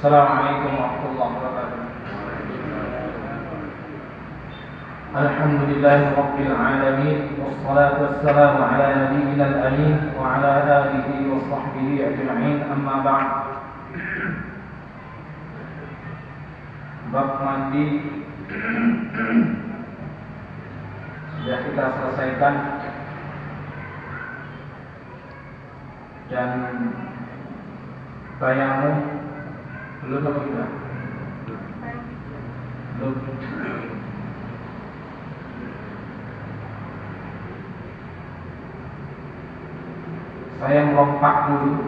Assalamualaikum warahmatullahi wabarakatuh. Alhamdulillahi rabbil alamin, wassalatu wassalamu ala nabiyyina al-amin wa ala alihi wa sahbihi ajma'in, amma ba'd. Bab mandi sudah kita selesaikan, dan tayamum belum apa sudah? Belum. Saya melompat dulu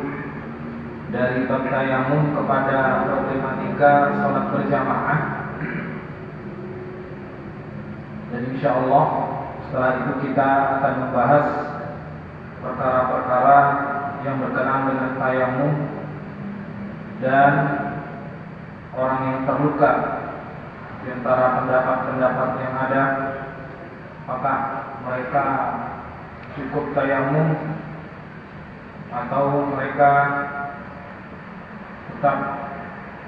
dari bab tayamum kepada problematika sholat berjamaah, dan insya Allah setelah itu kita akan membahas perkara-perkara yang berkenaan dengan tayamum dan orang yang terluka. Di antara pendapat-pendapat yang ada, apakah mereka cukup tayamum atau mereka tetap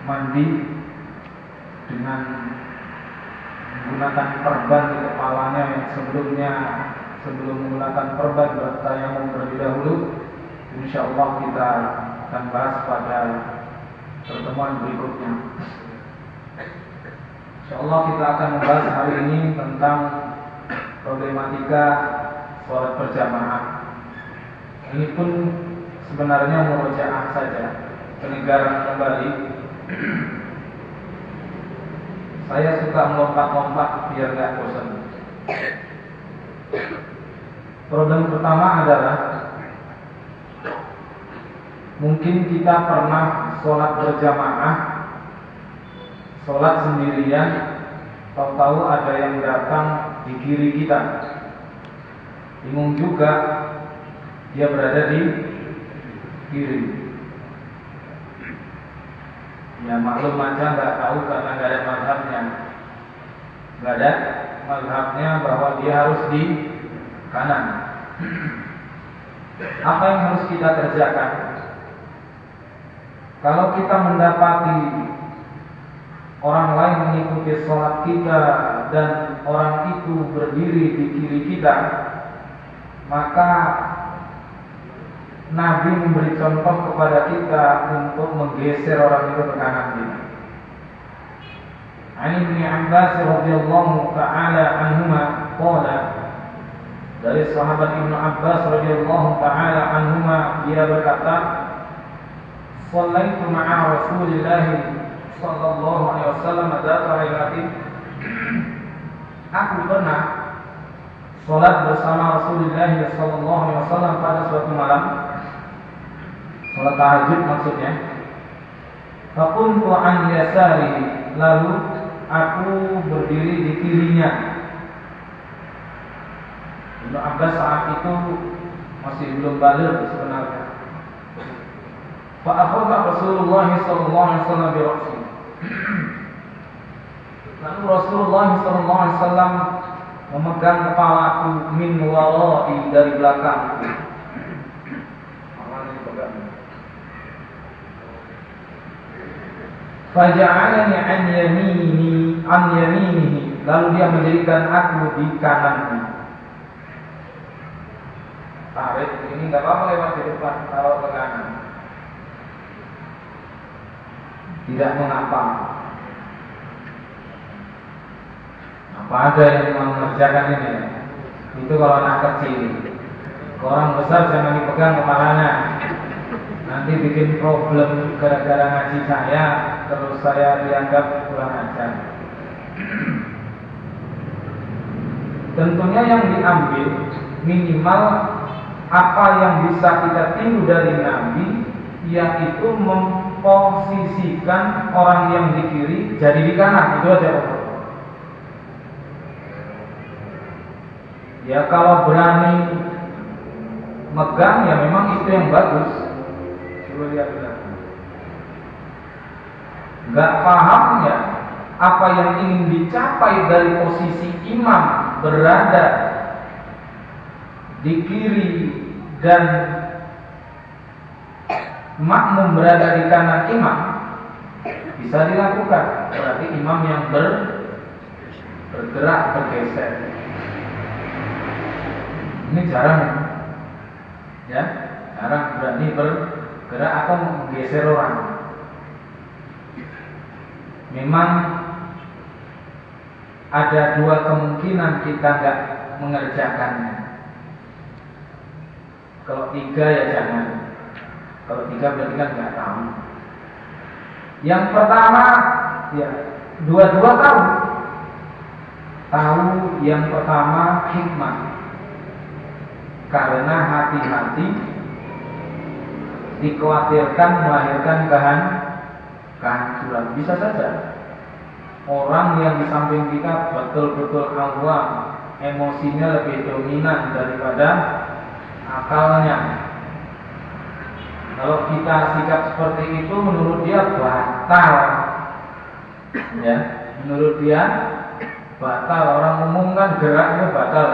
mandi dengan menggunakan perban di kepalanya yang sebelum menggunakan perban bertayamum terlebih dahulu. Insyaallah kita akan bahas pada pertemuan berikutnya. Insyaallah kita akan membahas hari ini tentang problematika sholat berjamaah. Ini pun sebenarnya murojaah saja, penyegaran kembali. Saya suka melompat-lompat biar nggak bosan. Problem pertama adalah mungkin kita pernah sholat berjamaah, sholat sendirian, tahu-tahu ada yang datang di kiri kita. Bingung juga, dia berada di kiri. Ya maklum aja nggak tahu karena nggak ada mazhabnya. Nggak ada mazhabnya bahwa dia harus di kanan. Apa yang harus kita kerjakan? Kalau kita mendapati orang lain mengikuti sholat kita dan orang itu berdiri di kiri kita, maka Nabi memberi contoh kepada kita untuk menggeser orang itu ke kanan kita. An Ibnu Abbas radhiyallahu ta'ala anhuma qala, dari sahabat Ibnu Abbas radhiyallahu ta'ala anhuma, dia berkata, "Shallaitu ma'a Rasulillah sallallahu alaihi wasallam dzata lailatin." Aku pernah salat bersama Rasulullah sallallahu alaihi wasallam pada suatu malam, salat tahajud maksudnya. Faqumtu an yasari, lalu aku berdiri di kirinya. Ibnu Abbas saat itu masih belum baligh sebenarnya. Fa akhadha Rasulullah sallallahu alaihi wasallam bi ra'si. Lalu Rasulullah sallallahu alaihi wasallam memegang kepalaku min wara'i, dari belakang. Faja'alani an yaminihi, lalu dia menjadikan aku di kanannya. Tarik ini enggak apa-apa lewat di depan, taruh ke kanan. Tidak mengapa. Apa ada yang mau mengerjakan ini? Itu kalau anak kecil. Orang besar jangan dipegang kepalanya. Nanti bikin problem gara-gara ngaji saya, terus saya dianggap kurang ajar. Tentunya yang diambil minimal apa yang bisa kita tiru dari Nabi, yaitu memposisikan orang yang di kiri jadi di kanan. Itu aja. Ya kalau berani megang, ya memang itu yang bagus. Coba lihat belakang. Gak pahamnya apa yang ingin dicapai dari posisi imam berada di kiri dan makmum berada di kanan imam, bisa dilakukan. Berarti imam yang bergerak, bergeser. Ini jarang, ya, jarang berani bergerak atau menggeser orang. Memang ada dua kemungkinan kita nggak mengerjakannya. Kalau tiga ya jangan. Kalau tiga berarti kan nggak tahu. Yang pertama, ya dua-dua tahu. Tahu yang pertama hikmah. Karena hati-hati dikhawatirkan melahirkan kehancuran. Bisa saja orang yang di samping kita betul-betul awam, emosinya lebih dominan daripada akalnya. Kalau kita sikap seperti itu, menurut dia batal, ya, menurut dia batal. Orang umum kan geraknya batal,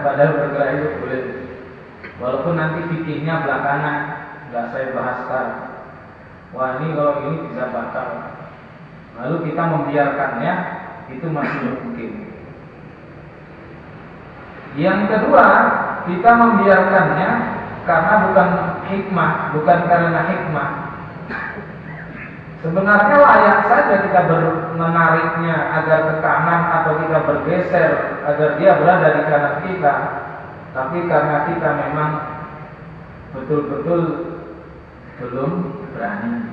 padahal bergerak itu boleh. Walaupun nanti fikihnya belakangan, nggak saya bahas sekarang. Wah ini kalau ini bisa batal. Lalu kita membiarkannya, itu masih mungkin. Yang kedua, kita membiarkannya karena bukan hikmah, bukan karena hikmah. Sebenarnya layak saja kita menariknya agar ke kanan atau kita bergeser agar dia berada di kanan kita. Tapi karena kita memang betul-betul belum berani.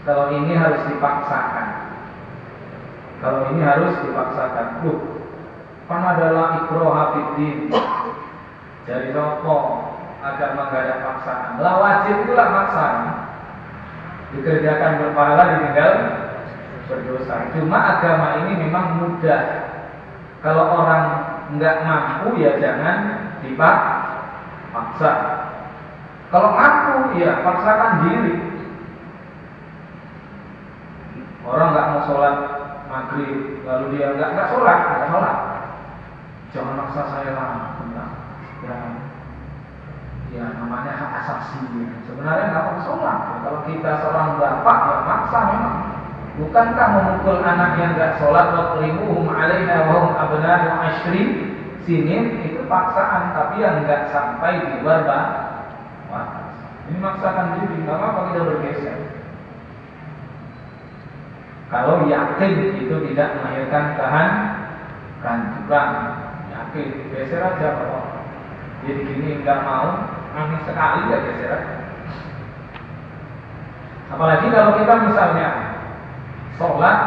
Kalau ini harus dipaksakan. Kalau ini harus dipaksakan. Kan adalah ikroha fiddin. Jadi rokok agama gak ada paksaan. Lah wajib itulah paksaan. Dikerjakan berpahala, ditinggal berdosa. Cuma agama ini memang mudah. Kalau orang nggak mampu ya jangan dipaksa. Kalau mampu ya paksakan diri. Orang nggak mau sholat maghrib lalu dia nggak sholat. Jangan maksa saya lah. Ya namanya hak asasi. Sebenarnya nggak mau sholat. Kalau kita seorang bapak ya maksa memang. Bukankah memukul anak yang nggak sholat wakrimuhum alaina wahum abna'u ashri sinin itu paksaan, tapi yang nggak sampai di luar batas. Ini maksakan diri, nggak apa-apa kita bergeser. Kalau yakin itu tidak melahirkan kehancuran, yakin geser aja kalau jadi gini nggak mau, aneh sekali ya geser aja. Apalagi kalau kita misalnya sholat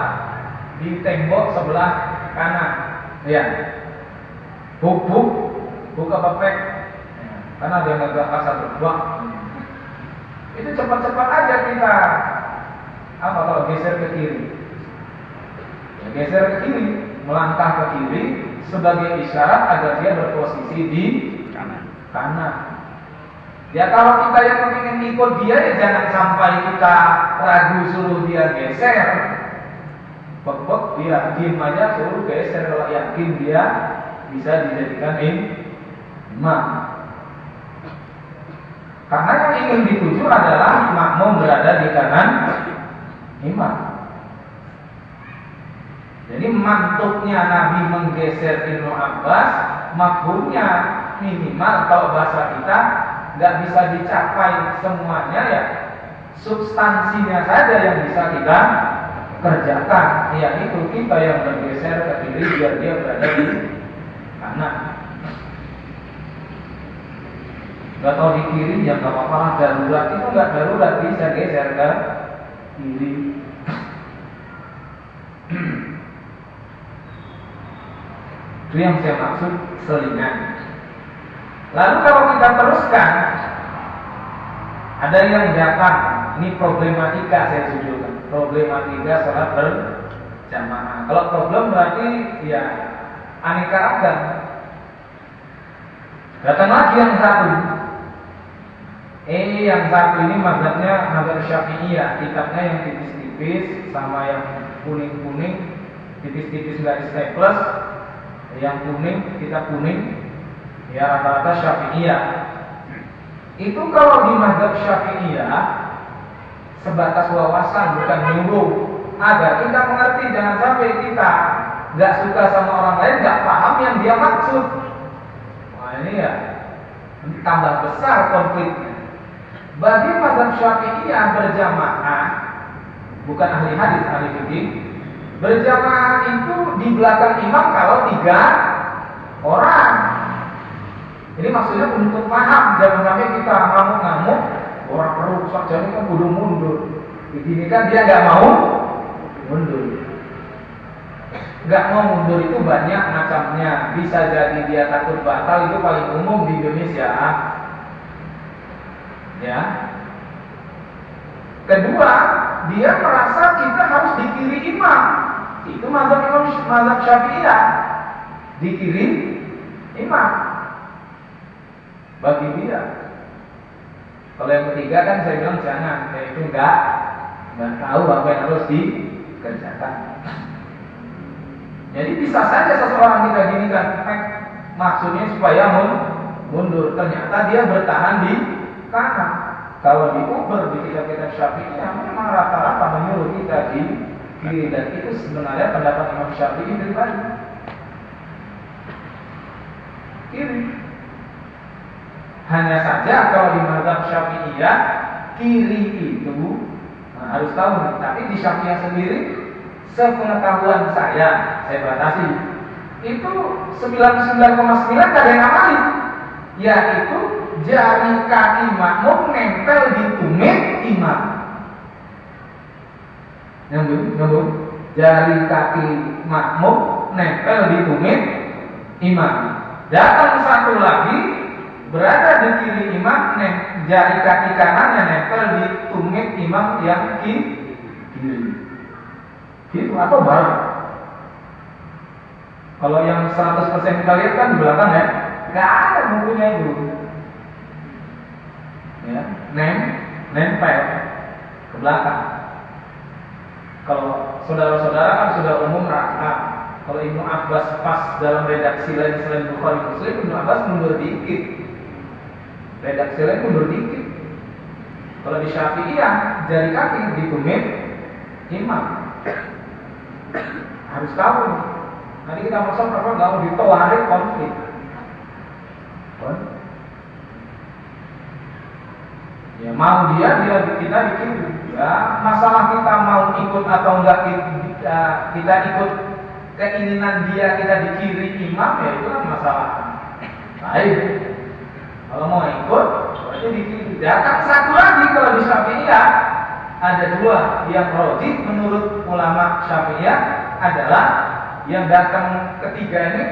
di tembok sebelah kanan, ya, buka pepek, karena dia nggak kasar berdua. Itu cepat-cepat aja kita kalau geser ke kiri, ya, geser ke kiri, melangkah ke kiri sebagai isyarat agar dia berposisi di kanan. Ya kalau kita yang ingin ikut dia ya jangan sampai kita ragu suruh dia geser. Bek dia diam aja suruh geser kalau yakin dia bisa dijadikan imam. Karena yang ingin dituju adalah makmum berada di kanan imam. Jadi mantuknya Nabi menggeser Ibnu Abbas, makmumnya minimal kalau bahasa kita nggak bisa dicapai semuanya ya, substansinya saja yang bisa kita kerjakan, yaitu kita yang bergeser ke kiri biar dia berada di kanan. Gak tahu di kiri ya nggak apa-apa lah, darurat itu nggak darurat bisa geser ke kiri. Itu yang saya maksud selingan. Lalu kalau kita teruskan, ada yang datang, ini problematika saya tunjukkan, problematika sholat berjamaah. Kalau problem berarti ya aneka ragam. Datang lagi yang satu. Yang satu ini mazhabnya mazhab Syafi'iyah, kitabnya yang tipis-tipis sama yang kuning-kuning, tipis-tipis nggak di staples, yang kuning kitab kuning, ya rata-rata Syafi'iyah. Itu kalau di mazhab Syafi'iyah sebatas wawasan bukan nyuruh. agar kita mengerti, jangan sampai kita nggak suka sama orang lain, nggak paham yang dia maksud. Wah ini ya tambah besar konfliknya. Bagi mazhab Syafi'iyah berjamaah, bukan ahli hadis, ahli fikih, berjamaah itu di belakang imam kalau 3 orang. Ini maksudnya untuk paham, jangan sampai kita ngamuk-ngamuk, orang perlu saja ini kan kudu mundur. Begini kan dia nggak mau mundur. Nggak mau mundur itu banyak macamnya. Bisa jadi dia takut batal, itu paling umum di Indonesia. Ya. Kedua, dia merasa kita harus di kiri imam. Itu mazhab Syafi'iyah. Di kiri imam. Bagi dia. Kalau yang ketiga kan saya bilang jangan, yaitu nggak tahu apa yang harus dikerjakan. Jadi bisa saja seseorang kita gini kan, maksudnya supaya mundur. Ternyata dia bertahan di kanan. Kalau di Uber di kitab-kitab Syafi'iyah memang rata-rata menyuruh kita di kiri, dan itu sebenarnya pendapat Imam Syafi'i pribadi. Kiri. Hanya saja kalau di mazhab Syafi'iyah kiri itu harus tahu nih. Tapi di Syafi'iyah sendiri, sepengetahuan saya batasi, itu 99,9 ada yang amali, yaitu jari kaki makmum nempel di tumit imam. Nyambung. Jari kaki makmum nempel di tumit imam. Datang satu lagi berada di kiri imam, jari kaki kanannya nempel di tumit imam yang kiri. Gitu atau balik. Kalau yang 100% kita lihat kan di belakang ya, nggak ada bukunya itu. Ya, nempel ke belakang. Kalau saudara-saudara kan sudah umum rata. Kalau Ibnu Abbas pas dalam redaksi lain selain Bukhari Muslim, Ibnu Abbas mundur dikit. Redaksi lain mundur dikit. Kalau di Syafi'iyah jari kaki di tumit imam. Harus tahu. Nanti kita masuk apa nggak mau ditawarin konflik. Ya mau dia kita bikin. Ya masalah kita mau ikut atau enggak, kita ikut keinginan dia kita di kiri imam, ya itu kan masalah lain. Kalau mau ikut, berarti di kiri. Datang satu lagi kalau di Syafi'iyah ada 2 yang rajih menurut ulama Syafi'iyah adalah yang datang ketiga ini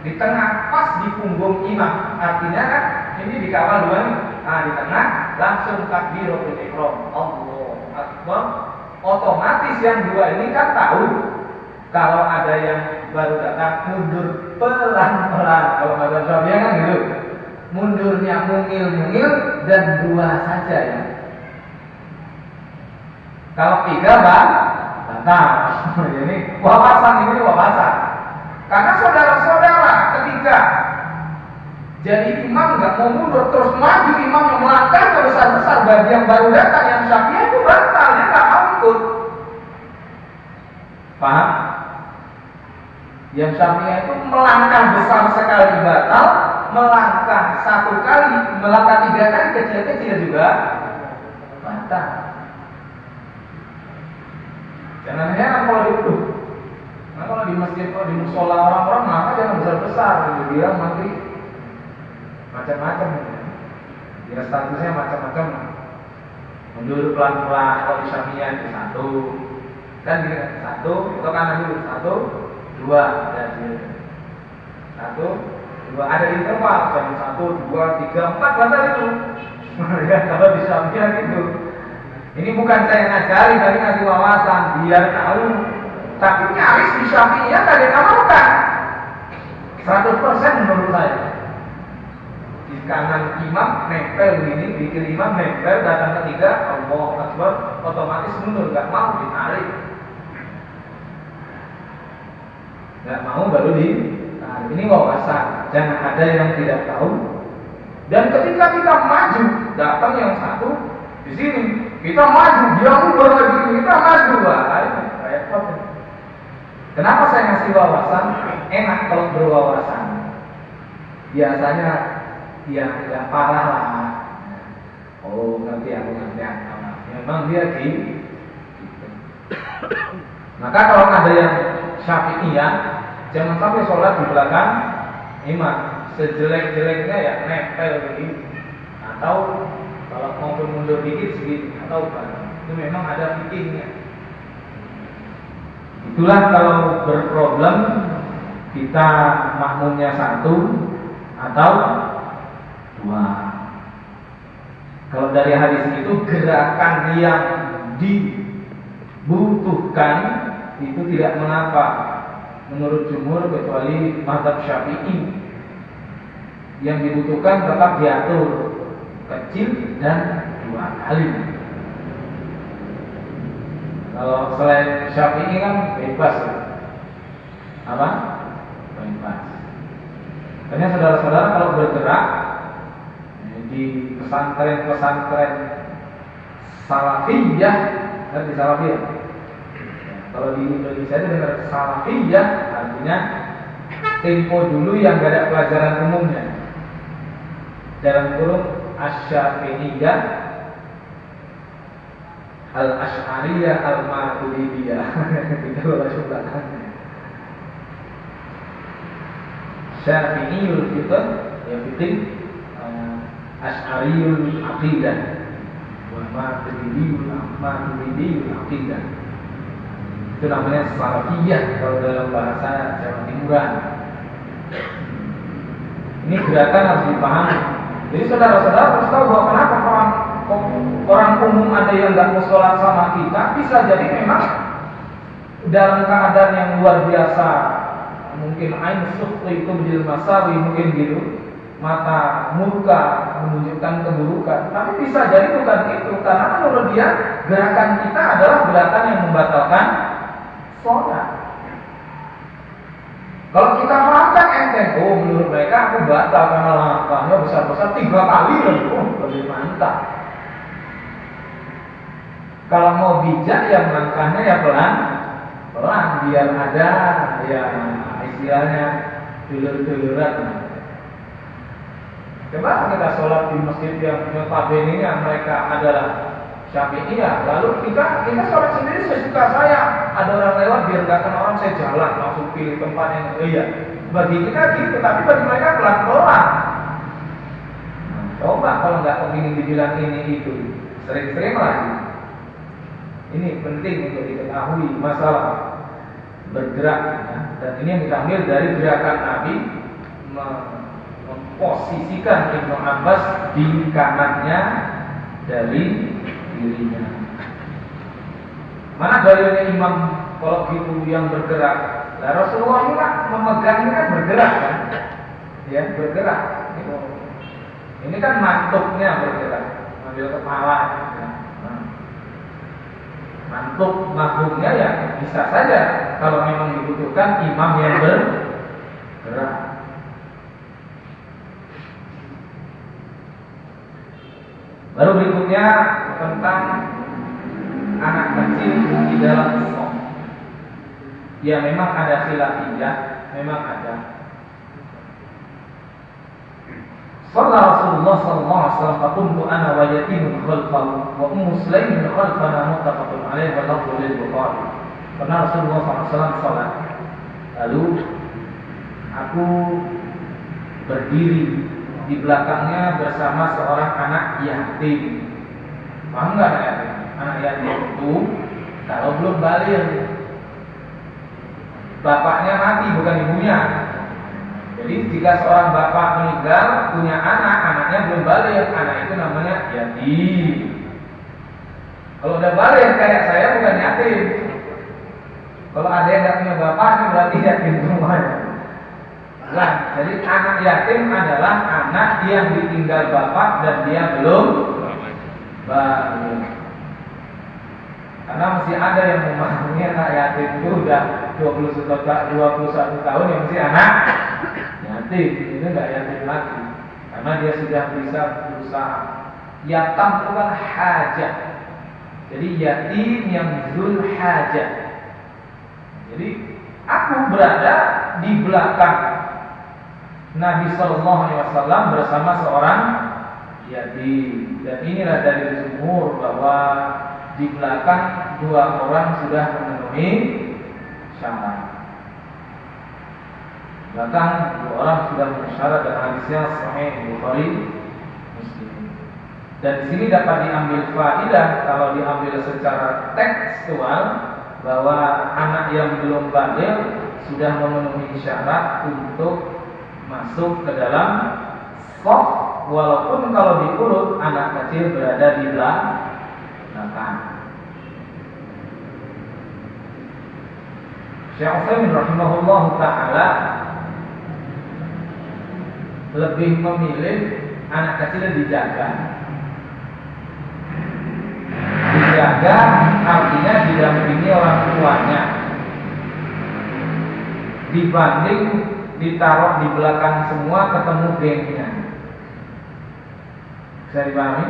di tengah pas di punggung imam. Artinya kan ini dikawal 2 nih. Nah di tengah langsung takbiratul ihram, Allahu Akbar. Otomatis yang 2 ini kan tahu kalau ada yang baru datang mundur pelan-pelan. Kalau mazhab Syafi'iyah kan gitu. Mundurnya mungil-mungil dan 2 saja ya. Kalau 3 batal. Ini wawasan. Karena saudara-saudara ketika jadi imam nggak mau mundur terus maju, imam yang melangkah besar-besar, bagi yang baru datang yang Syafi'iyah itu batal, dia nggak mau ikut. Paham? Yang Syafi'iyah itu melangkah besar sekali batal, melangkah 1 kali, melangkah 3 kali kecil-kecil juga batal. Jangan heran kalau diuduh. Nah kalau di masjid, kalau di musola orang-orang maka jangan besar-besar. Dia nanti macam-macam. Dia statusnya macam-macam. Mundur pelan-pelan. Kalau di Syafi'iyah itu 1. Kan dia 1. Itu kanan dulu 1, 2. Dan 1, 2. Ada interval. 1, 2, 3, 4 batal itu. Kalau di Syafi'iyah itu. Ini bukan saya ngajari, tapi ngasih wawasan biar tahu. Tapi nyaris di Syafi'iyah nggak dikamalkan 100% menurut saya. Di kanan imam nempel ini, di kiri imam nempel, datang ketiga Allahu Akbar, otomatis mundur, nggak mau ditarik. Nggak mau baru ditarik. Ini wawasan. Jangan ada yang tidak tahu. Dan ketika kita maju, datang yang 1 di sini. Kita maju, dia mundur lagi, kita maju. Wah, Kenapa saya ngasih wawasan? Enak kalau berwawasan. Biasanya yang parah lah. Oh ngerti aku ngerti. Memang dia gitu. Maka kalau ada yang Syafi'iyah, jangan sampai sholat di belakang imam. Sejelek-jeleknya ya nempel begitu. Atau kalau mau mundur dikit segitu atau apa. Itu memang ada fikihnya. Itulah kalau berproblem kita makmumnya satu atau dua. Kalau dari hadis itu gerakan yang dibutuhkan itu tidak mengapa menurut jumhur kecuali mazhab Syafi'i. Yang dibutuhkan tetap diatur kecil dan 2 kali. Kalau selain Syafi'i kan bebas ya. Apa? Bebas. Makanya saudara-saudara kalau bergerak di pesantren-pesantren salafiyah, kan di salafiyah. Kalau di Indonesia itu dengar salafiyah artinya tempo dulu yang gak ada pelajaran umumnya. Dalam kurung Asy-Syafi'iyah, Al-Asy'ariyah, Al-Maturidiyah. Itu loh sebutannya. Syafi'iyul fiqh, ya fiqh, Asy'ariyul aqidah, wa Maturidiyul aqidah. Itu namanya salafiyah kalau dalam bahasa Jawa Timuran. Ini gerakan harus dipahami. Jadi saudara-saudara harus tahu bahwa kenapa orang umum ada yang nggak mau sholat sama kita, bisa jadi memang dalam keadaan yang luar biasa, mungkin ain sukhti itu menjadi masawi, mungkin gitu, mata murka menunjukkan keburukan. Tapi bisa jadi bukan itu, karena menurut dia gerakan kita adalah gerakan yang membatalkan sholat. Kalau kita makan enteng, oh menurut mereka aku batal karena langkahnya besar-besar 3 kali lebih mantap. Kalau mau bijak ya langkahnya ya pelan biar ada ya istilahnya dulur-duluran. Coba kita sholat di masjid yang notabene-nya mereka adalah Syafi'iyah, lalu kita sholat sendiri sesuka saya. Ada orang lewat biar nggak kena orang, saya jalan langsung pilih tempat yang iya. Bagi kita gitu, tapi bagi mereka pelan-pelan. Coba kalau nggak kepingin dibilang ini itu, sering-sering lagi. Ini penting untuk diketahui masalah bergerak, ya. Dan ini yang diambil dari gerakan Nabi memposisikan Ibnu Abbas di kanannya dari dirinya. Mana dalilnya imam kalau gitu yang bergerak? Nah, Rasulullah ini kan memegangnya kan bergerak kan? Ya bergerak. Ini kan mantuknya bergerak, ambil kepala. Ya. Nah, mantuk makhluknya ya bisa saja kalau memang dibutuhkan imam yang bergerak. Baru berikutnya tentang anak kecil di dalam Islam. Ya memang ada khilafiyah, memang ada. Sallallahu Rasulullah sallallahu alaihi wasallam faqumtu ana wa yatimun khalfahu wa ummu Sulaimin khalfana muttafaqun alaihi wa lafdhu lil Bukhari. Pernah Rasulullah sallallahu alaihi wasallam salat. Lalu aku berdiri di belakangnya bersama seorang anak yatim. Paham nggak anak yatim? Anak yatim itu kalau belum balik, bapaknya mati bukan ibunya. Jadi jika seorang bapak meninggal punya anak, anaknya belum balik, anak itu namanya yatim. Kalau udah balik kayak saya bukan yatim. Kalau ada yang nggak punya bapak, itu berarti yatim semuanya. Nah, jadi anak yatim adalah anak yang ditinggal bapak dan dia belum balik. Karena masih ada yang memahami anak yatim itu udah 21 tahun yang masih anak yatim, itu nggak yatim lagi. Karena dia sudah bisa berusaha. Yatim itu kan hajat. Jadi yatim yang zul hajat. Jadi Aku berada di belakang Nabi Sallallahu Alaihi Wasallam bersama seorang yatim. Dan inilah dari jumhur bahwa di belakang dua orang sudah memenuhi syarat. Belakang dua orang sudah memenuhi syarat dan hadisnya Sahih Bukhari Muslim. Dan di sini dapat diambil faedah kalau diambil secara tekstual bahwa anak yang belum baligh sudah memenuhi syarat untuk masuk ke dalam shaf, walaupun kalau diurut anak kecil berada di belakang. Syekh Utsaimin rahimahullah taala lebih memilih anak kecil dijaga. Dijaga artinya didampingi orang tuanya, dibanding ditaruh di belakang semua ketemu gengnya. Bisa dipahami?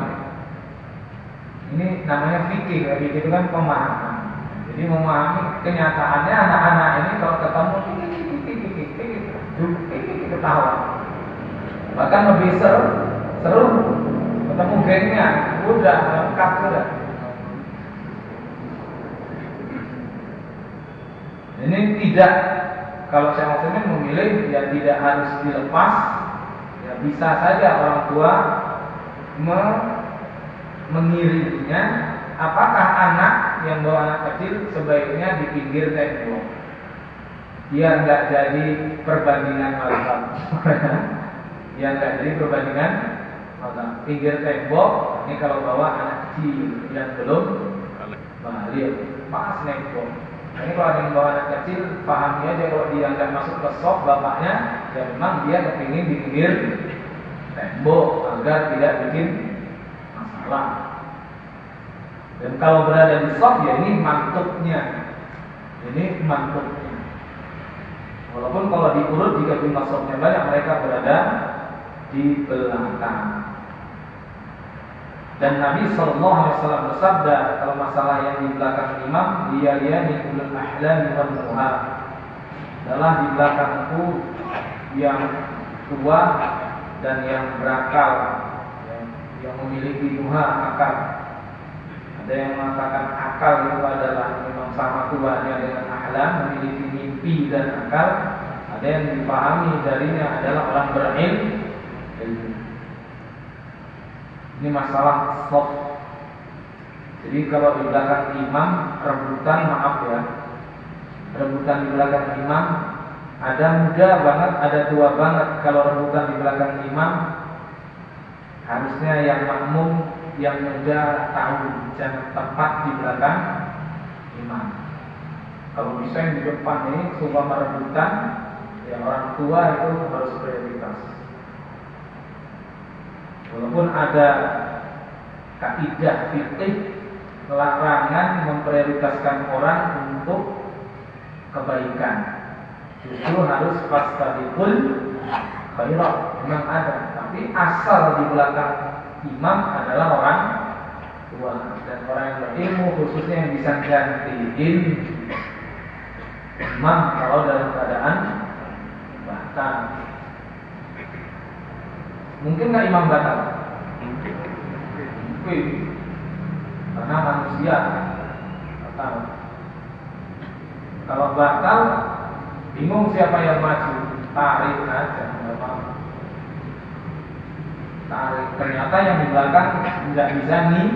Ini namanya fikih. Fikih itu kan pemahaman. Jadi memahami kenyataannya anak-anak ini kalau ketemu ketawa. Bahkan lebih seru ketemu gengnya, udah lengkap sudah. Ini tidak, kalau saya maksudnya memilih ya tidak harus dilepas, ya bisa saja orang tua mengiringinya. Apakah anak yang bawa anak kecil sebaiknya di pinggir tembok? Dia nggak jadi perbandingan mazhab. Dia nggak jadi perbandingan mazhab. Pinggir tembok ini kalau bawa anak kecil yang belum balik, pas tembok. Ini kalau ada yang bawa anak kecil, pahami aja kalau dia nggak masuk ke shop bapaknya, ya memang dia kepingin di pinggir tembok agar tidak bikin masalah. Dan kalau berada di shop, ya ini mantuknya. Ini mantuknya. Walaupun kalau diurut jika jumlah shopnya banyak, mereka berada di belakang. Dan Nabi Sallallahu Alaihi Wasallam bersabda kalau masalah yang di belakang imam, dia ulul ahlam wal nuha, adalah di belakangku yang tua dan yang berakal, yang memiliki nuha, akal. Ada yang mengatakan akal itu adalah memang sama tuanya dengan ahlam, memiliki mimpi dan akal. Ada yang dipahami darinya adalah orang berilmu. Ini masalah shaf. Jadi kalau di belakang imam rebutan, maaf ya, rebutan di belakang imam, ada muda banget, ada tua banget. Kalau rebutan di belakang imam, harusnya yang makmum, yang muda tahu jangan tempat di belakang imam. Kalau bisa yang di depan ini seumpama rebutan, yang orang tua itu harus prioritas. Walaupun ada kaidah fikih larangan memprioritaskan orang untuk kebaikan, justru harus fastabiqul khairat, memang ada. Tapi asal di belakang imam adalah orang tua dan orang yang berilmu, khususnya yang bisa gantiin imam kalau dalam keadaan batal. Mungkin nggak imam batal? Mungkin, karena manusia batal. Kalau batal, bingung siapa yang maju, tarik aja, nggak apa-apa. Tarik. Ternyata yang di belakang nggak bisa nih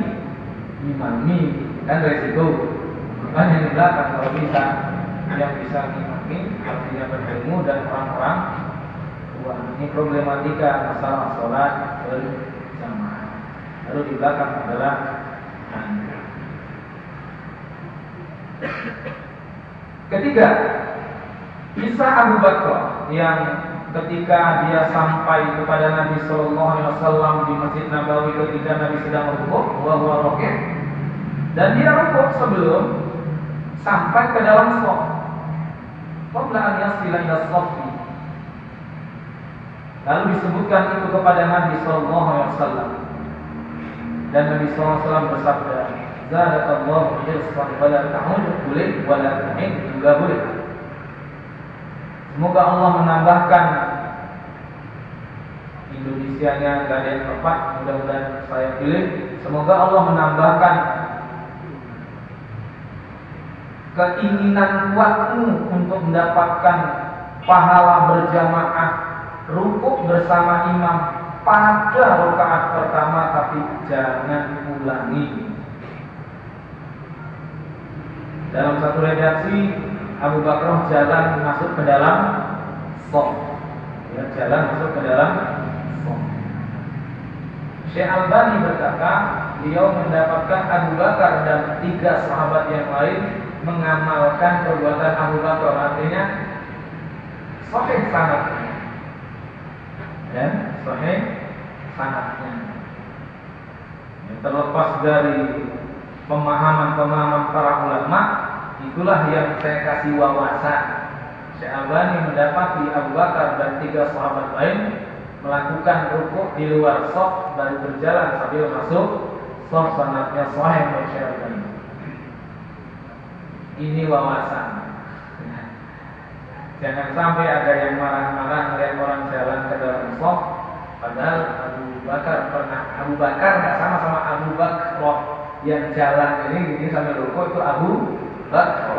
ngimami, kan resiko. Bukan yang di belakang, kalau bisa yang bisa ngimami, artinya berilmu dan orang-orang. Ini problematika masalah sholat berjamaah. Lalu di belakang adalah ketiga, kisah Abu Bakar yang ketika dia sampai kepada Nabi Sallallahu Alaihi Wasallam di Masjid Nabawi ketika Nabi sedang rukuk, dan dia rukuk sebelum sampai ke dalam shaf. Qabla an yasila ila shaffi. Lalu disebutkan itu kepada Nabi Sallallahu Alaihi Wasallam, dan Nabi Sallallahu Alaihi Wasallam bersabda, "Zadakallahu hirsan wala ta'ud boleh, wala ta'id juga boleh." Semoga Allah menambahkan Indonesianya nggak ada yang tepat, mudah-mudahan saya pilih. Semoga Allah menambahkan keinginan kuatmu untuk mendapatkan pahala berjamaah rukuk bersama imam pada rakaat pertama, tapi jangan ulangi. Dalam satu redaksi, Abu Bakar jalan masuk ke dalam shaf. Ya, jalan masuk ke dalam shaf. Syekh Albani berkata, beliau mendapatkan Abu Bakar dan 3 sahabat yang lain mengamalkan perbuatan Abu Bakar, artinya sahih sanadnya. Ya, sahih sanadnya. Terlepas dari pemahaman-pemahaman para ulama, itulah yang saya kasih wawasan. Syekh Albani mendapati Abu Bakar dan 3 sahabat lain melakukan rukuk di luar shaf dan berjalan sambil masuk shaf, sanadnya sahih menurut Syekh Albani. Ini wawasan. Jangan sampai ada yang marah-marah melihat orang jalan ke dalam shaf, padahal Abu Bakar nggak sama Abu Bakar yang jalan ini sambil rukuk, itu Abu Bakar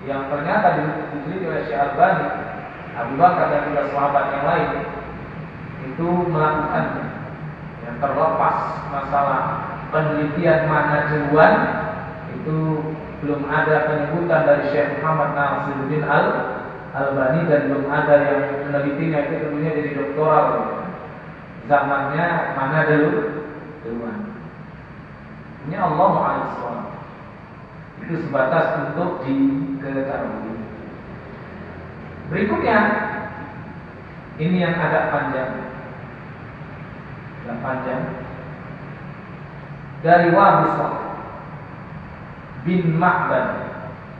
yang ternyata diteliti oleh Syekh Albani. Abu Bakar dan 3 sahabat yang lain itu melakukan yang terlepas masalah penelitian mana duluan, itu belum ada penyebutan dari Syekh Muhammad Nasiruddin Albani, dan belum ada yang menelitinya, itu tentunya jadi doktoral zamannya mana duluan. Ini Allah Mu'ala. Itu sebatas untuk diketahui. Berikutnya, ini yang agak panjang. Dari Wabisah bin Ma'bad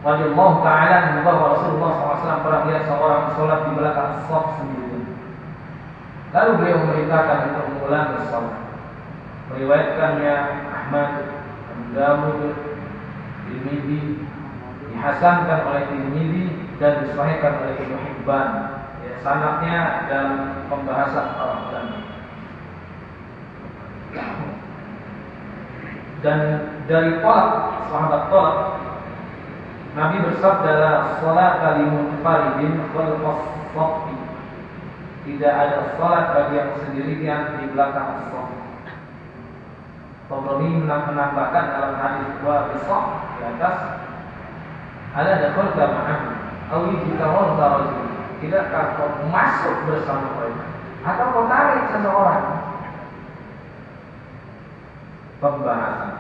radhiyallahu ta'ala bahwa Rasulullah SAW pernah melihat seorang sholat di belakang shaf sendiri. Lalu beliau memerintahkan untuk mengulangi sholat. Meriwayatkannya Ahmad, Abu Dawud, Tirmidzi, dihasankan oleh Tirmidzi dan disahihkan oleh Ibnu Hibban. Ya, sanadnya dalam pembahasan para ulama. Dan dari sahabat Talak, Nabi bersabda, la salata limunfaridin khalfas shaffi. Tidak ada salat bagi yang sendirian di belakang shaf. Tabrani menambahkan dalam hadis Wabisah di atas, ada dakhalta ma'ahu aw yajtawalta rajul. Tidakkah kau masuk bersama mereka atau kau tarik seseorang? Pembahasan.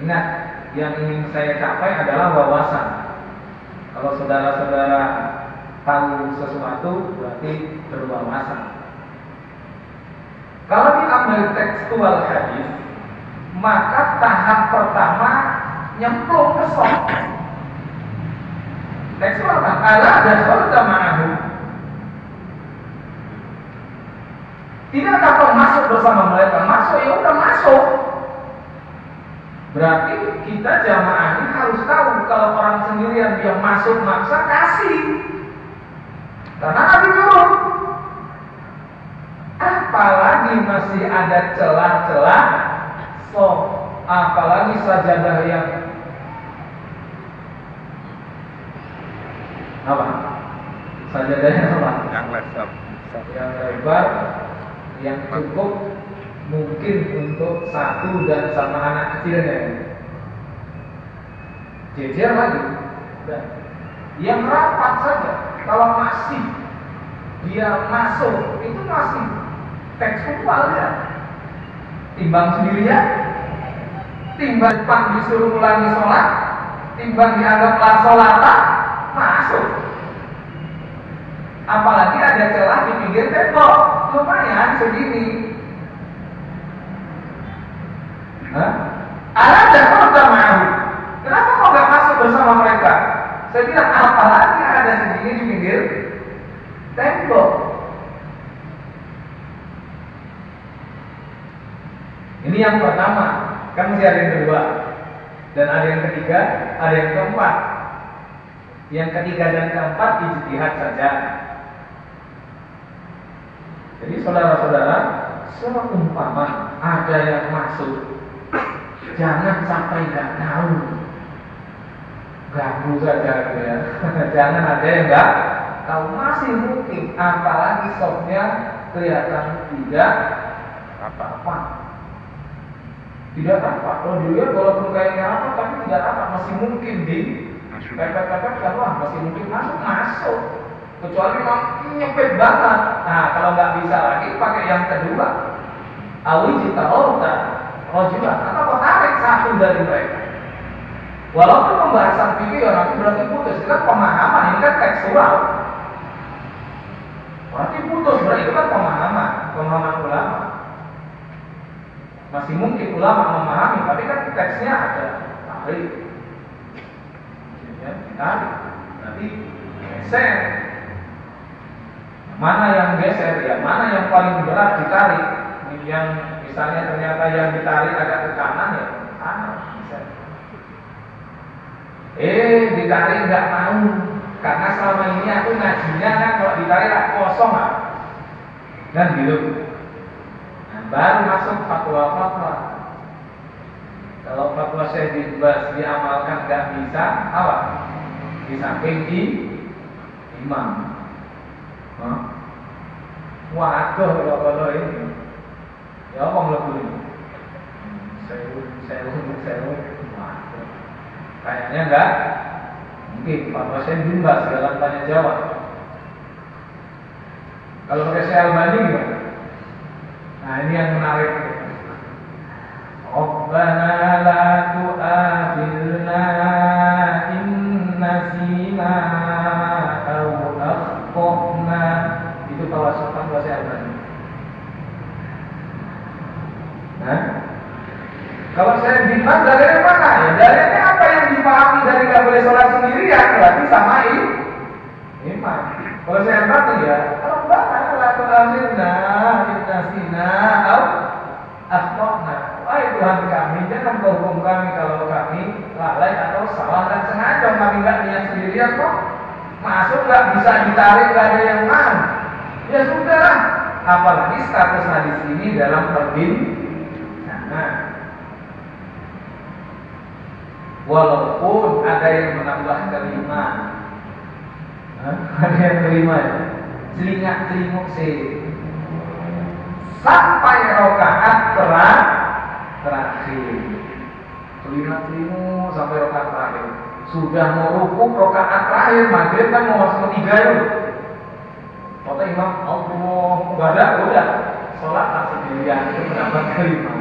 Ingat, yang ingin saya capai adalah wawasan. Kalau saudara-saudara tahu sesuatu, berarti berwawasan. Kalau diambil tekstual hadis, maka tahap pertama nyemplung ke shaf. Tekstual kan? Ala dakhalta ma'ahu. Tidakkah kau masuk bersama mereka? Masuk, ya udah masuk. Berarti kita jamaah ini harus tahu, kalau orang sendirian dia masuk maksa, kasih. Karena Nabi nyuruh. Apalagi masih ada celah-celah, apalagi sajadah yang apa? Sajadahnya apa? Yang lebar, yang cukup mungkin untuk satu dan sama anak kecilnya. Jejer lagi. Yang rapat saja. Kalau masih dia masuk, itu masih tekstual ya. Timbang sendirian, timbang depan disuruh ulangi sholat, timbang dianggaplah sholatan, masuk. Apalagi ada celah di pinggir tembok, lumayan segini. Ada dakhalta ma'ahu. Kenapa kau gak masuk bersama mereka? Saya bilang, apalagi ada segini di pinggir tembok. Ini yang pertama. Kan masih ada yang kedua, dan ada yang ketiga, ada yang keempat. Yang ketiga dan keempat ijtihad saja. Jadi saudara-saudara, seumpama ada yang masuk, jangan sampai nggak tahu, ganggu saja gitu ya. Jangan ada yang nggak tahu, masih mungkin, apalagi sopnya kelihatan tidak apa-apa. Tidak apa, kalau dilihat walaupun kayaknya apa, tapi tidak apa, masih mungkin di pepet-pepet kan, wah masih mungkin masuk. Kecuali memang nyepet banget. Nah, kalau nggak bisa lagi pakai yang kedua. Awijita orta rojulan, atau kau tarik satu dari mereka. Walaupun pembahasan fikih nanti berarti putus, itu kan pemahaman, ini kan tekstual. Berarti putus, berarti itu kan pemahaman ulama. Masih mungkin ulama memahami, tapi kan teksnya ada tarik. Ya, ditarik. Nanti geser. Mana yang geser ya, mana yang paling berat ditarik. Yang misalnya ternyata yang ditarik agak ke kanan ya, kanan. Ditarik nggak mau, karena selama ini aku ngajinya kan kalau ditarik kosong lah, dan gitu. Nah, baru masuk fatwa. Kalau fatwa Syekh bin Baz diamalkan nggak bisa, apa? Di samping imam. Waduh, kalau ini, ya apa melebu ini? Saya, waduh. Kayaknya enggak mungkin fatwa Syekh bin Baz dalam tanya jawab. Kalau pakai Syekh Albani gimana? Nah, ini yang menarik. Rabbana la tu'akhidna in nasina aw akhtana. Itu fatwa Syekh Albani. Nah, kalau saya bimbang dalilnya mana ya? Dalilnya apa yang dipahami dari nggak boleh sholat sendiri ya berarti sama imam. Kalau saya bimbang ya, kalau bahkan laku akhirna inasina au akhtana. Wahai Tuhan kami, jangan kau hukum kami kalau kami lalai atau salah dan sengaja. Kami nggak niat sendirian kok. Masuk nggak bisa ditarik, nggak ada yang mau. Ya sudahlah. Apalagi status hadis ini dalam perbincangan. Walaupun ada yang menambah kelima, ada yang kelima ya, celingak-celinguk sampai rokaat terakhir, celingak-celinguk sampai rokaat terakhir. Sudah mau rukuk rokaat terakhir, maghrib kan mau masuk ketiga itu. Kata imam, Allah, udah, sholat langsung dilihat, itu pendapat kelima.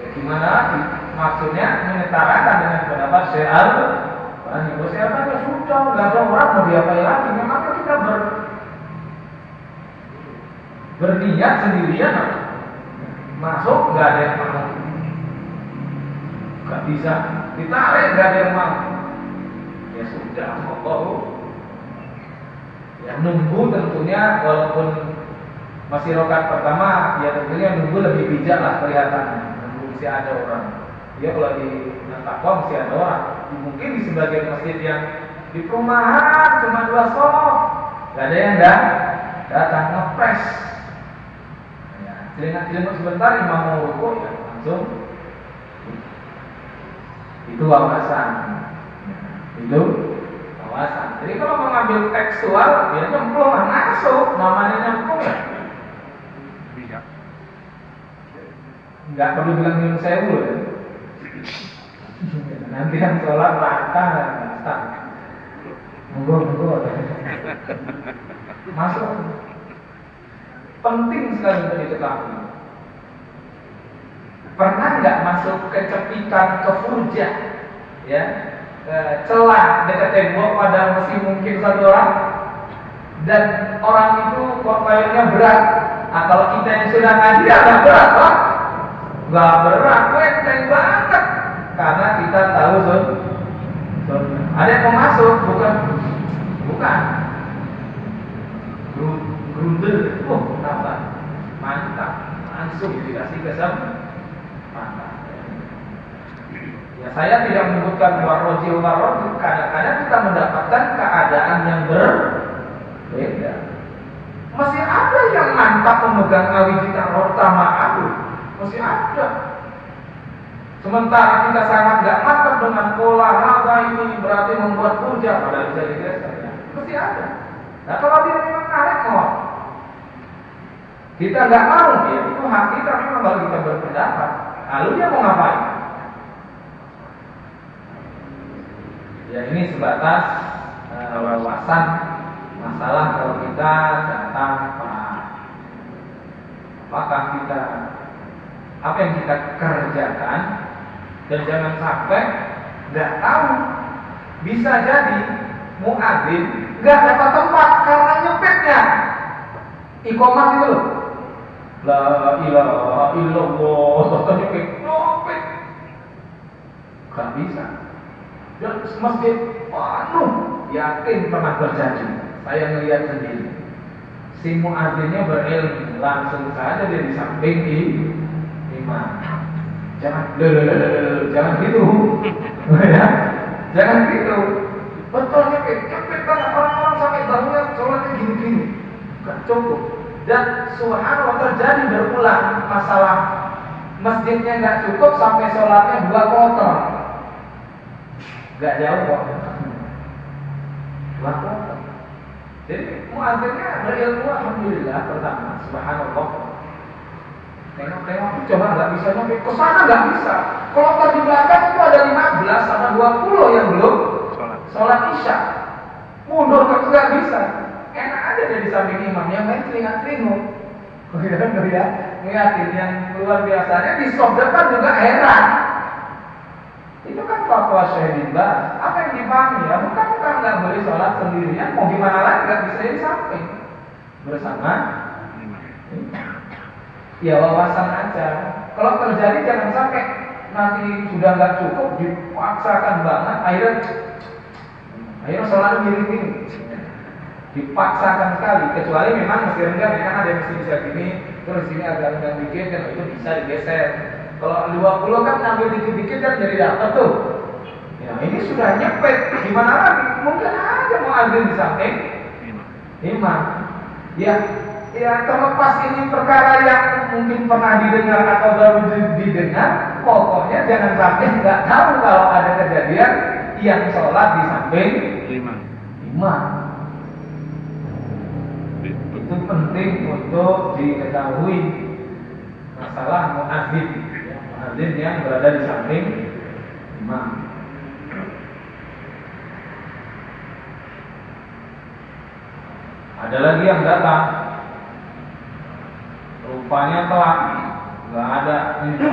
Ya, gimana lagi? Maksudnya menyetarakan dengan pendapat Syekh Albani. Kalau Syekh Albani sudah nggak ada orang mau diapain lagi. Memang kita berniat sendirian, masuk nggak ada yang mau, nggak bisa ditarik, nggak ada yang mau. Ya sudah, ya nunggu tentunya walaupun masih rokat pertama, ya tentunya nunggu lebih bijak lah kelihatannya. Nunggu masih ada orang. Dia kalau di Takwa masih ada orang. Mungkin di sebagian masjid yang di perumahan cuma 2 sof, gak ada yang datang ngepres. Ya, celingak-celinguk sebentar, imam mau rukuk ya langsung. Itu wawasan. Itu wawasan. Jadi kalau mengambil tekstual, ya nyemplung masuk, namanya nyemplung ya. Nggak perlu bilang minum sewu ya. Nanti yang sholat rata dan start. Monggo. Masuk. Penting sekali untuk diketahui. Pernah nggak masuk kecepikan, ke furjah, ya, celah dekat tembok pada masih mungkin 1 orang, dan orang itu kok kayaknya berat. Nah, kalau kita yang sudah ngaji agak berat, Pak. Nggak berat, enteng banget. Karena kita tahu ada yang mau masuk, bukan grundel, kenapa? Mantap, langsung dikasih kesempatan. Ya, saya tidak menyebutkan warroji, kadang-kadang kita mendapatkan keadaan yang berbeda. Masih ada yang mantap memegang awijita rota ma'adu, masih ada. Sementara kita sangat gak mantap dengan olahraga ini berarti membuat puja, padahal bisa digeser ya. Masih ada. Nah kalau dia memang narik mau, kita nggak mau, ya itu hak kita memang kalau kita berpendapat. Lalu dia mau ngapain? Ya ini sebatas wawasan masalah kalau kita datang apakah kita apa yang kita kerjakan, dan jangan sampai nggak tahu, bisa jadi muadzin nggak dapat tempat karena nyepetnya iqamah itu loh. La ilaha illallah nyepet, nggak bisa. Dan masjid penuh, yakin pernah terjadi. Saya melihat sendiri. Si muadzinnya berilmu, langsung saja dia di samping imam. Jangan gitu, ya, jangan gitu. Betul nyepet banget orang-orang sampai bangunnya sholatnya gini-gini, gak cukup. Dan subhanallah terjadi berulang masalah masjidnya nggak cukup sampai sholatnya 2 kotor. Gak jauh kok. 2 kotor. Jadi muadzinnya berilmu alhamdulillah pertama, subhanallah. Tengok, coba nggak bisa nyampe ke sana, nggak bisa. Kalau di belakang itu ada 15 sama 20 yang belum sholat isya. Mundur nggak bisa. Enak aja dari samping imam, yang lain telinga-telinga. Ngeliatin yang luar biasanya di sop depan juga heran. Itu kan fatwa Syekh bin Baz. Apa yang dipahami ya? Bukan nggak boleh sholat sendirian. Mau gimana lagi? Nggak bisa di samping bersama. Ya wawasan aja. Kalau terjadi jangan sampai nanti sudah nggak cukup, dipaksakan banget. Akhirnya sholat gini-gini. Dipaksakan sekali. Kecuali memang mesti rendah, memang ada yang mesti bisa gini, terus sini agak rendah dikit, dan itu bisa digeser. Kalau 20 kan ngambil dikit-dikit kan jadi dapat tuh. Ya ini sudah nyepet, gimana lagi? Mungkin aja mau azan di samping imam. Ya terlepas ini perkara yang mungkin pernah didengar atau baru didengar, pokoknya jangan sampai nggak tahu kalau ada kejadian yang sholat di samping imam. Itu penting untuk diketahui masalah muadzin, muadzin yang berada di samping imam. Ada lagi yang datang, rupanya telat, nggak ada ini.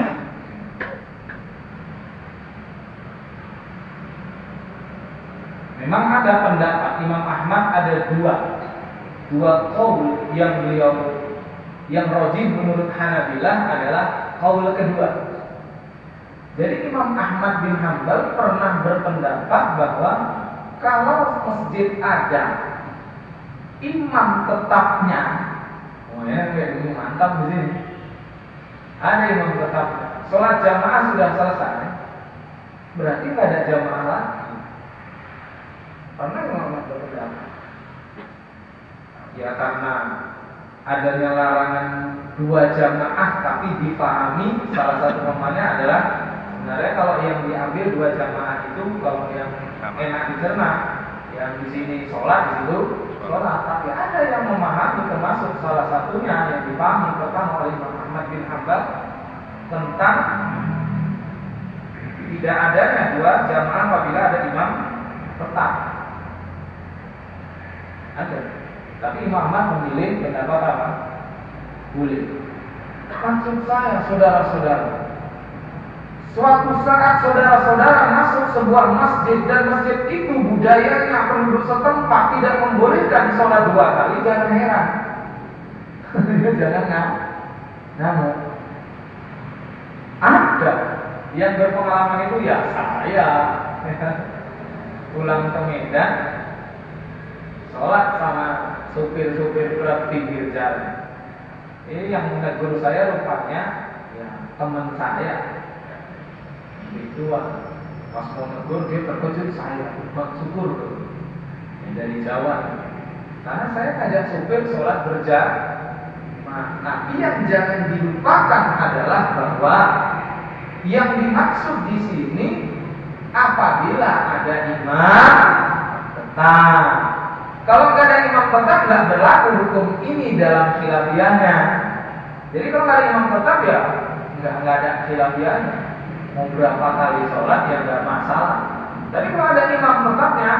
Memang ada pendapat Imam Ahmad, ada dua qaul yang beliau yang rajih menurut Hanabilah adalah qaul kedua. Jadi Imam Ahmad bin Hanbal pernah berpendapat bahwa kalau masjid ada imam tetapnya, ya kayak gini mantap di sini. Ada imam tetapnya. Sholat jamaah sudah selesai, berarti nggak ada jamaah lagi. Pernah Imam Ahmad berpendapat? Ya karena adanya larangan 2 jamaah, tapi dipahami salah satu pemahamannya adalah sebenarnya kalau yang diambil 2 jamaah itu kalau yang enak dicerna, yang di sini sholat, di situ sholat. Tapi ada yang memahami, termasuk salah satunya yang dipahami pertama oleh Imam Ahmad bin Hanbal tentang tidak adanya 2 jamaah apabila ada imam tetap. Ada. Tapi Imam Ahmad memilih pendapat apa? Boleh. Maksud saya, saudara-saudara, suatu saat saudara-saudara masuk sebuah masjid dan masjid itu budayanya penduduk setempat tidak membolehkan sholat 2 kali, jangan heran. Jangan ngamuk. Ada yang berpengalaman itu ya saya pulang ke Medan sholat sama supir-supir truk pinggir jalan. Ini yang menegur saya rupanya ya teman saya. Itu Pas mau negur dia terkejut, saya Bang syukur tuh. Dari Jawa. Karena saya ngajak supir sholat berjamaah. Nah, yang jangan dilupakan adalah bahwa yang dimaksud di sini apabila ada imam tetap. Kalau nggak ada imam tetap nggak berlaku hukum ini dalam khilafiyahnya. Jadi kalau nggak ada imam tetap ya nggak ada khilafiyahnya. Mau berapa kali sholat ya nggak masalah. Tapi kalau ada imam tetapnya,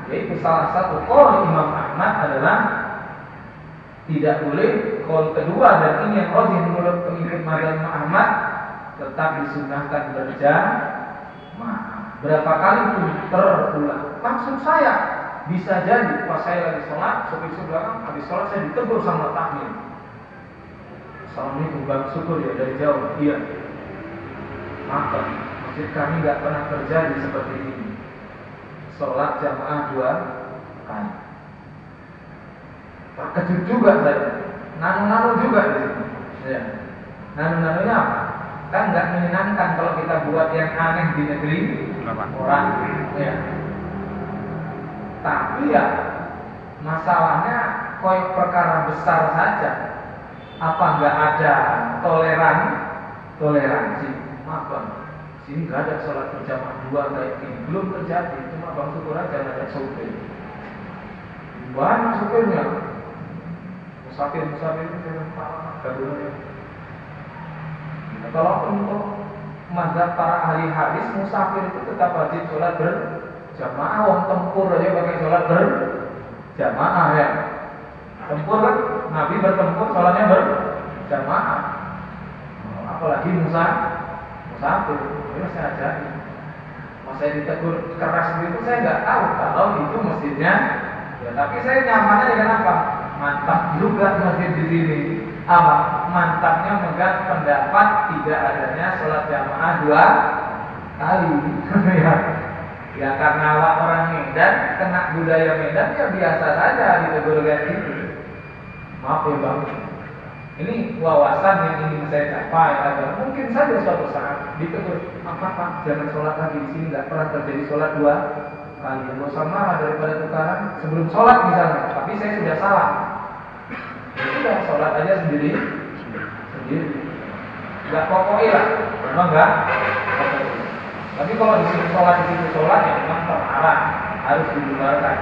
yaitu salah satu qaul Imam Ahmad adalah tidak boleh. Qaul kedua dan ini yang rajih menurut pengikut mazhab Ahmad, tetap disunahkan berjamaah. Berapa kali pun terulang. Maksud saya bisa jadi pas saya lagi sholat, sopir belakang habis sholat saya ditegur sama takmir. Assalamualaikum, bang syukur ya dari jauh. Iya. Maka masjid kami nggak pernah terjadi seperti ini. Sholat jamaah 2 kali. Terkejut juga saya. Nano-nano juga di sini. Ya. Nano-nanonya apa? Kan nggak menyenangkan kalau kita buat yang aneh di negeri orang. Ya. Tapi ya masalahnya koyok perkara besar saja. Apa nggak ada toleransi? Maaf, sini nggak ada sholat berjamaah 2 kayak gini. Belum terjadi. Cuma bang syukur aja nggak ada supir. Banyak supirnya. Musafir itu jangan ya. Nah, kalau untuk mazhab para ahli hadis, musafir itu tetap wajib sholat berjamaah. Wong tempur aja pakai sholat berjamaah ya. Tempur kan, Nabi bertempur sholatnya berjamaah. Apalagi musafir, ini saya ajarin. Mas saya ditegur keras begitu, saya nggak tahu kalau itu masjidnya. Ya, tapi saya nyamannya dengan apa? Mantap juga masjid di sini. Apa? Mantapnya megang pendapat tidak adanya sholat jamaah 2 kali. Ya karena awak orang Medan, kena budaya Medan ya biasa saja ditegur kayak gitu. Maaf ya bang. Ini wawasan yang ingin saya capai agar mungkin saja suatu saat ditegur, apa jangan sholat lagi di sini, nggak pernah terjadi sholat 2 kali. Nggak usah marah daripada tukaran sebelum sholat misalnya, tapi saya sudah salah. Ya sudah sholat aja sendiri, nggak pokoknya lah, memang nggak. Tapi kalau di sini sholat ya memang terlarang, harus dibubarkan.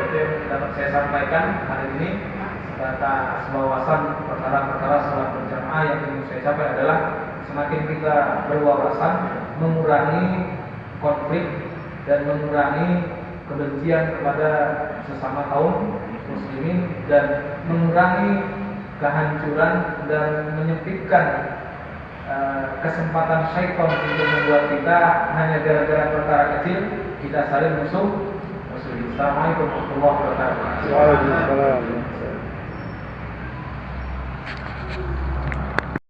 Itu yang dapat saya sampaikan hari ini. Kata wawasan perkara-perkara sholat berjamaah yang ingin saya capai adalah semakin kita berwawasan, mengurangi konflik dan mengurangi kebencian kepada sesama kaum muslimin dan mengurangi kehancuran dan menyempitkan kesempatan syaitan untuk membuat kita hanya gara-gara perkara kecil kita saling musuh. Assalamualaikum warahmatullahi wabarakatuh. Waalaikumsalam.